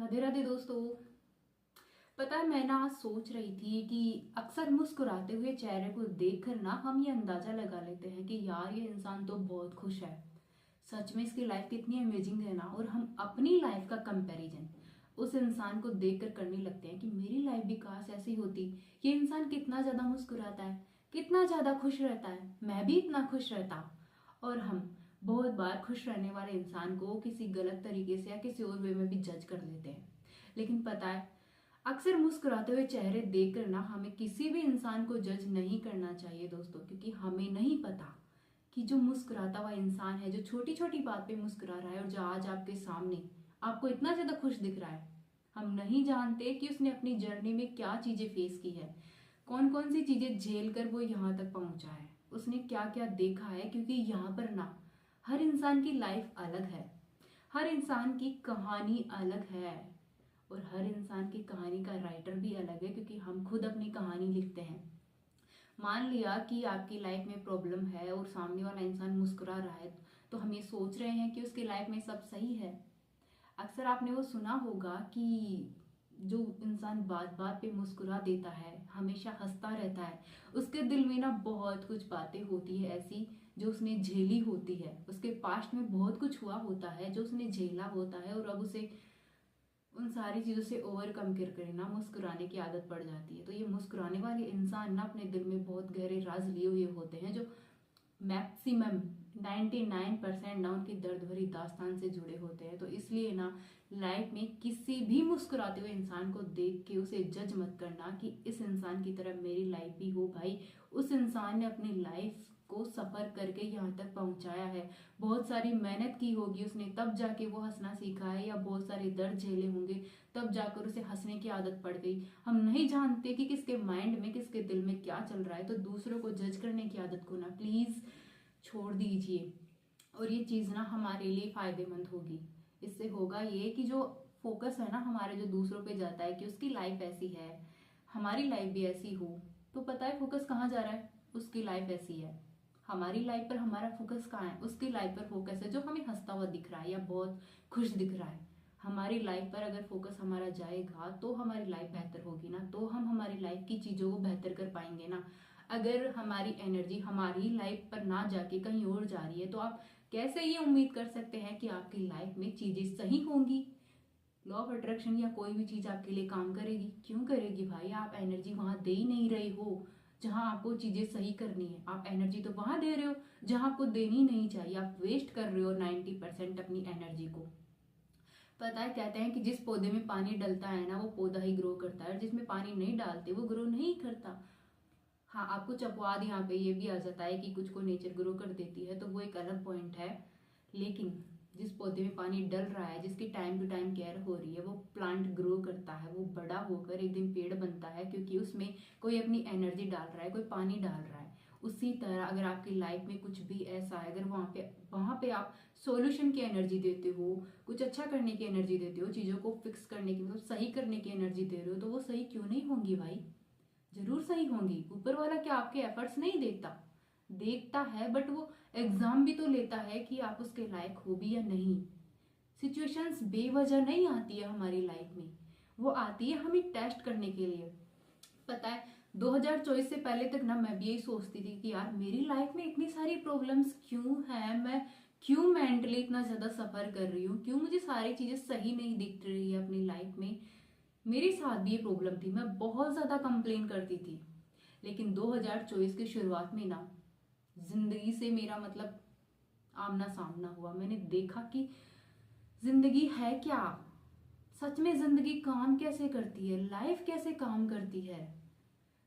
राधे राधे दोस्तों। पता है, मैं ना आज सोच रही थी कि अक्सर मुस्कुराते हुए चेहरे को देखकर ना हम ये अंदाजा लगा लेते हैं कि यार ये इंसान तो बहुत खुश है। सच में इसकी लाइफ कितनी अमेजिंग है ना। और हम अपनी लाइफ का कंपैरिजन उस इंसान को देखकर करने लगते हैं कि मेरी लाइफ भी काश ऐसी होती। ये इंसान कितना ज्यादा मुस्कुराता है, कितना ज्यादा खुश रहता है, मैं भी इतना खुश रहता। और हम बहुत बार खुश रहने वाले इंसान को किसी गलत तरीके से या किसी और वे में भी जज कर लेते हैं। लेकिन पता है, अक्सर मुस्कुराते हुए चेहरे देखकर ना हमें किसी भी इंसान को जज नहीं करना चाहिए दोस्तों, क्योंकि हमें नहीं पता कि जो मुस्कुराता हुआ इंसान है, जो छोटी छोटी बात पे मुस्कुरा रहा है और जो आज आपके सामने आपको इतना ज्यादा खुश दिख रहा है, हम नहीं जानते कि उसने अपनी जर्नी में क्या चीजें फेस की है, कौन कौन सी चीजें झेल कर वो यहाँ तक पहुंचा है, उसने क्या क्या देखा है। क्योंकि यहाँ पर ना हर इंसान की लाइफ अलग है, हर इंसान की कहानी अलग है और हर इंसान की कहानी का राइटर भी अलग है, क्योंकि हम खुद अपनी कहानी लिखते हैं। मान लिया कि आपकी लाइफ में प्रॉब्लम है और सामने वाला इंसान मुस्कुरा रहा है, तो हम ये सोच रहे हैं कि उसकी लाइफ में सब सही है। अक्सर आपने वो सुना होगा कि जो इंसान बात बात पे मुस्कुरा देता है, हमेशा हंसता रहता है, उसके दिल में ना बहुत कुछ बातें होती है ऐसी जो उसने झेली होती है। उसके पास्ट में बहुत कुछ हुआ होता है जो उसने झेला होता है और अब उसे उन सारी चीजों से ओवरकम कर ना मुस्कुराने की आदत पड़ जाती है। तो ये मुस्कुराने वाले इंसान ना अपने दिल में बहुत गहरे राज लिए हुए होते हैं, जो मैक्सिमम 99% ना उनकी दर्द भरी दास्तान से जुड़े होते हैं। तो इसलिए ना लाइफ में किसी भी मुस्कुराते हुए इंसान को देख के उसे जज मत करना कि इस इंसान की तरह मेरी लाइफ भी हो। भाई, उस इंसान ने अपनी लाइफ को सफर करके यहाँ तक पहुंचाया है, बहुत सारी मेहनत की होगी उसने, तब जाके वो हंसना सीखा है, या बहुत सारे दर्द झेले होंगे तब जाकर उसे हंसने की आदत पड़ गई। हम नहीं जानते कि किसके माइंड में, किसके दिल में क्या चल रहा है। तो दूसरों को जज करने की आदत को ना प्लीज छोड़ दीजिए। और ये चीज ना हमारे लिए फायदेमंद होगी। इससे होगा ये कि जो फोकस है ना हमारे, जो दूसरों पे जाता है कि उसकी लाइफ ऐसी है, हमारी लाइफ भी ऐसी हो, तो पता है फोकस कहाँ जा रहा है? उसकी लाइफ ऐसी है। हमारी लाइफ पर हमारा फोकस कहाँ है? उसकी लाइफ पर फोकस है जो हमें हंसता हुआ दिख रहा है या बहुत खुश दिख रहा है। हमारी लाइफ पर अगर फोकस हमारा जाएगा तो हमारी लाइफ बेहतर होगी ना, तो हम हमारी लाइफ की चीजों को बेहतर कर पाएंगे ना। अगर हमारी एनर्जी हमारी लाइफ पर ना जाके कहीं और जा रही है, तो आप कैसे ये उम्मीद कर सकते हैं कि आपकी लाइफ में चीजें सही होंगी? लॉ ऑफ अट्रैक्शन या कोई भी चीज आपके लिए काम करेगी? क्यों करेगी भाई? आप एनर्जी वहां दे ही नहीं रहे हो जहां आपको चीजें सही करनी है। आप एनर्जी तो वहां दे रहे हो जहां आपको देनी नहीं चाहिए। आप वेस्ट कर रहे हो 90% अपनी एनर्जी को। पता है, कहते हैं कि जिस पौधे में पानी डलता है ना, वो पौधा ही ग्रो करता है, और जिसमें पानी नहीं डालते वो ग्रो नहीं करता। हाँ, आपको चपवाद यहाँ पे ये भी आ जाता है कि कुछ को नेचर ग्रो कर देती है, तो वो एक अलग पॉइंट है। लेकिन जिस पौधे में पानी डल रहा है, जिसकी टाइम टू टाइम केयर हो रही है, वो प्लांट ग्रो करता है, वो बड़ा होकर एक दिन पेड़ बनता है, क्योंकि उसमें कोई अपनी एनर्जी डाल रहा है, कोई पानी डाल रहा है। उसी तरह अगर आपकी लाइफ में कुछ भी ऐसा है, अगर वहां पे आप सॉल्यूशन की एनर्जी देते हो, कुछ अच्छा करने की एनर्जी देते हो, चीजों को फिक्स करने की, मतलब सही करने की एनर्जी दे रहे हो, तो वो सही क्यों नहीं होंगी भाई? जरूर सही होंगी। ऊपर वाला क्या आपके एफर्ट्स नहीं देखता? देखता है, बट वो एग्जाम भी तो लेता है कि आप उसके लायक हो भी या नहीं। सिचुएशंस बेवजह नहीं आती है हमारी लाइफ में, वो आती है हमें टेस्ट करने के लिए। पता है, 2024 से पहले तक ना मैं भी यही सोचती थी कि यार मेरी लाइफ में इतनी सारी प्रॉब्लम्स क्यों है, मैं क्यों मेंटली इतना ज्यादा सफर कर रही हूँ, क्यों मुझे सारी चीजें सही नहीं दिख रही है अपनी लाइफ में। मेरे साथ भी ये प्रॉब्लम थी, मैं बहुत ज्यादा कंप्लेन करती थी। लेकिन 2024 की शुरुआत में ना जिंदगी से मेरा मतलब आमना सामना हुआ। मैंने देखा कि जिंदगी है क्या, सच में जिंदगी काम कैसे करती है, लाइफ कैसे काम करती है।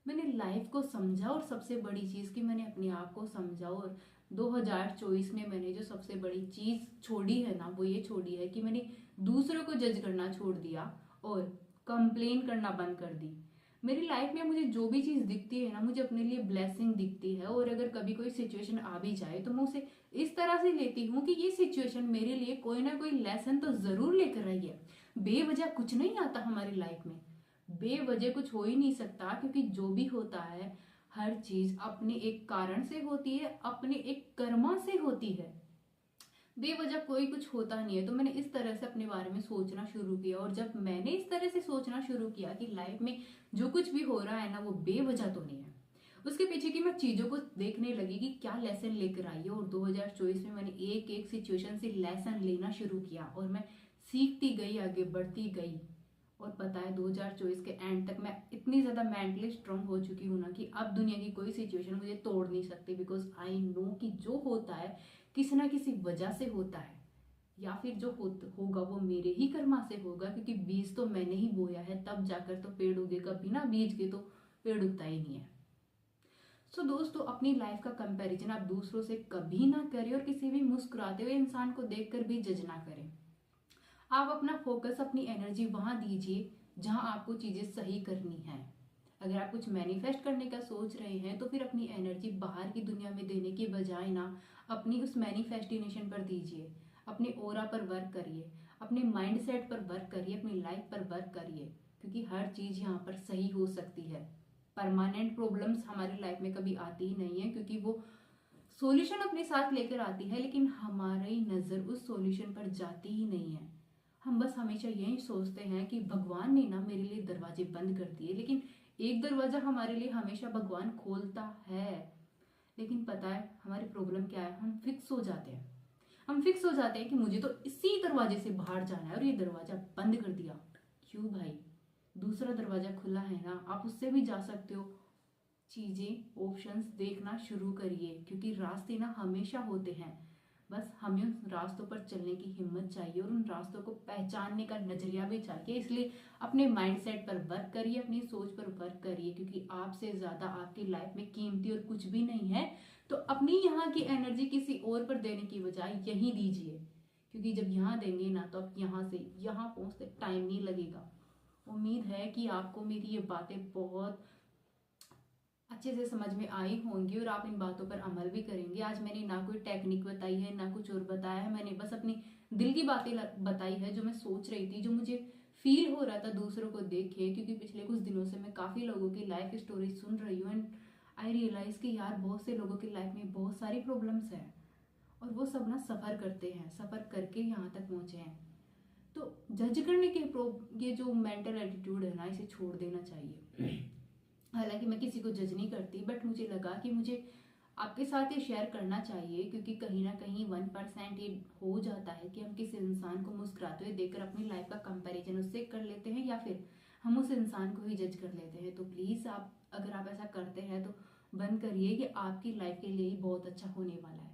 मैंने लाइफ को समझा, और सबसे बड़ी चीज कि मैंने अपने आप को समझा। और 2024 में मैंने जो सबसे बड़ी चीज छोड़ी है ना, वो ये छोड़ी है कि मैंने दूसरों को जज करना छोड़ दिया और कंप्लेन करना बंद कर दी। मेरी लाइफ में मुझे जो भी चीज दिखती है ना, मुझे अपने लिए ब्लेसिंग दिखती है। और अगर कभी कोई सिचुएशन आ भी जाए तो मैं उसे इस तरह से लेती हूँ कि ये सिचुएशन मेरे लिए कोई ना कोई लेसन तो जरूर लेकर आई है। बेवजह कुछ नहीं आता हमारी लाइफ में, बेवजह कुछ हो ही नहीं सकता, क्योंकि जो भी होता है हर चीज अपने एक कारण से होती है, अपने एक कर्मा से होती है। बेवजह कोई कुछ होता नहीं है। तो मैंने इस तरह से अपने बारे में सोचना शुरू किया, और जब मैंने इस तरह से सोचना शुरू किया कि लाइफ में जो कुछ भी हो रहा है ना वो बेवजह तो नहीं है, उसके पीछे की मैं चीजों को देखने लगी कि क्या लेसन लेकर आई है। और 2024 में मैंने एक एक सिचुएशन से लेसन लेना शुरू किया और मैं सीखती गई, आगे बढ़ती गई। और पता है 2024 के एंड तक मैं इतनी ज्यादा मेंटली स्ट्रांग हो चुकी हूँ ना कि अब दुनिया की कोई सिचुएशन मुझे तोड़ नहीं सकती, बिकॉज आई नो कि जो होता है किसी ना किसी वजह से होता है, या फिर जो होगा वो मेरे ही कर्मा से होगा, क्योंकि बीज तो मैंने ही बोया है, तब जाकर तो पेड़ उगेगा। बिना बीज के तो पेड़ उगता ही नहीं है। सो दोस्तों, अपनी लाइफ का कंपैरिजन आप दूसरों से कभी ना करें, और किसी भी मुस्कुराते हुए इंसान को देखकर भी जज ना करें। आप अपना फोकस, अपनी एनर्जी वहां दीजिए जहां आपको चीजें सही करनी है। अगर आप कुछ मैनिफेस्ट करने का सोच रहे हैं तो फिर अपनी एनर्जी बाहर की दुनिया में देने की बजाय ना अपनी उस मैनिफेस्टिनेशन पर दीजिए। अपने ओरा पर वर्क करिए, अपने माइंड सेट पर वर्क करिए, अपनी लाइफ पर वर्क करिए, क्योंकि हर चीज यहाँ पर सही हो सकती है। परमानेंट प्रॉब्लम्स हमारी लाइफ में कभी आती ही नहीं है, क्योंकि वो सॉल्यूशन अपने साथ लेकर आती है, लेकिन हमारी नजर उस सॉल्यूशन पर जाती ही नहीं है। हम बस हमेशा यही सोचते हैं कि भगवान ने ना मेरे लिए दरवाजे बंद कर दिए, लेकिन एक दरवाजा हमारे लिए हमेशा भगवान खोलता है। लेकिन पता है हमारी प्रॉब्लम क्या है, हम फिक्स हो जाते हैं। हम फिक्स हो जाते हैं कि मुझे तो इसी दरवाजे से बाहर जाना है, और ये दरवाजा बंद कर दिया। क्यों भाई, दूसरा दरवाजा खुला है ना, आप उससे भी जा सकते हो। चीजें, ऑप्शंस देखना शुरू करिए, क्योंकि रास्ते ना हमेशा होते हैं। बस हमें उन रास्तों पर चलने की हिम्मत चाहिए, और उन रास्तों को पहचानने का नजरिया भी चाहिए। इसलिए अपने माइंडसेट पर वर्क करिए, अपनी सोच पर वर्क करिए, क्योंकि आपसे ज्यादा आपकी लाइफ में कीमती और कुछ भी नहीं है। तो अपनी यहाँ की एनर्जी किसी और पर देने की बजाय यहीं दीजिए, क्योंकि जब यहाँ देंगे ना तो आप यहाँ से यहाँ पहुंचते टाइम नहीं लगेगा। उम्मीद है कि आपको मेरी ये बातें बहुत अच्छे से समझ में आई होंगी, और आप इन बातों पर अमल भी करेंगे। आज मैंने ना कोई टेक्निक बताई है, ना कुछ और बताया है, मैंने बस अपनी दिल की बातें बताई है, जो मैं सोच रही थी, जो मुझे फील हो रहा था दूसरों को देख के। क्योंकि पिछले कुछ दिनों से मैं काफ़ी लोगों की लाइफ स्टोरी सुन रही हूँ, एंड आई रियलाइज कि यार बहुत से लोगों की लाइफ में बहुत सारी प्रॉब्लम्स हैं, और वो सब ना सफ़र करते हैं, सफ़र करके यहाँ तक पहुँचे हैं। तो जज करने के ये जो मेंटल एटीट्यूड है ना, इसे छोड़ देना चाहिए। हालांकि मैं किसी को जज नहीं करती, बट मुझे लगा कि मुझे आपके साथ ये शेयर करना चाहिए, क्योंकि कहीं ना कहीं 1% ये हो जाता है कि हम किसी इंसान को मुस्कुराते हुए देखकर अपनी लाइफ का कंपैरिजन उससे कर लेते हैं, या फिर हम उस इंसान को ही जज कर लेते हैं। तो प्लीज़ आप, अगर आप ऐसा करते हैं तो बंद करिए, कि आपकी लाइफ के लिए ही बहुत अच्छा होने वाला है।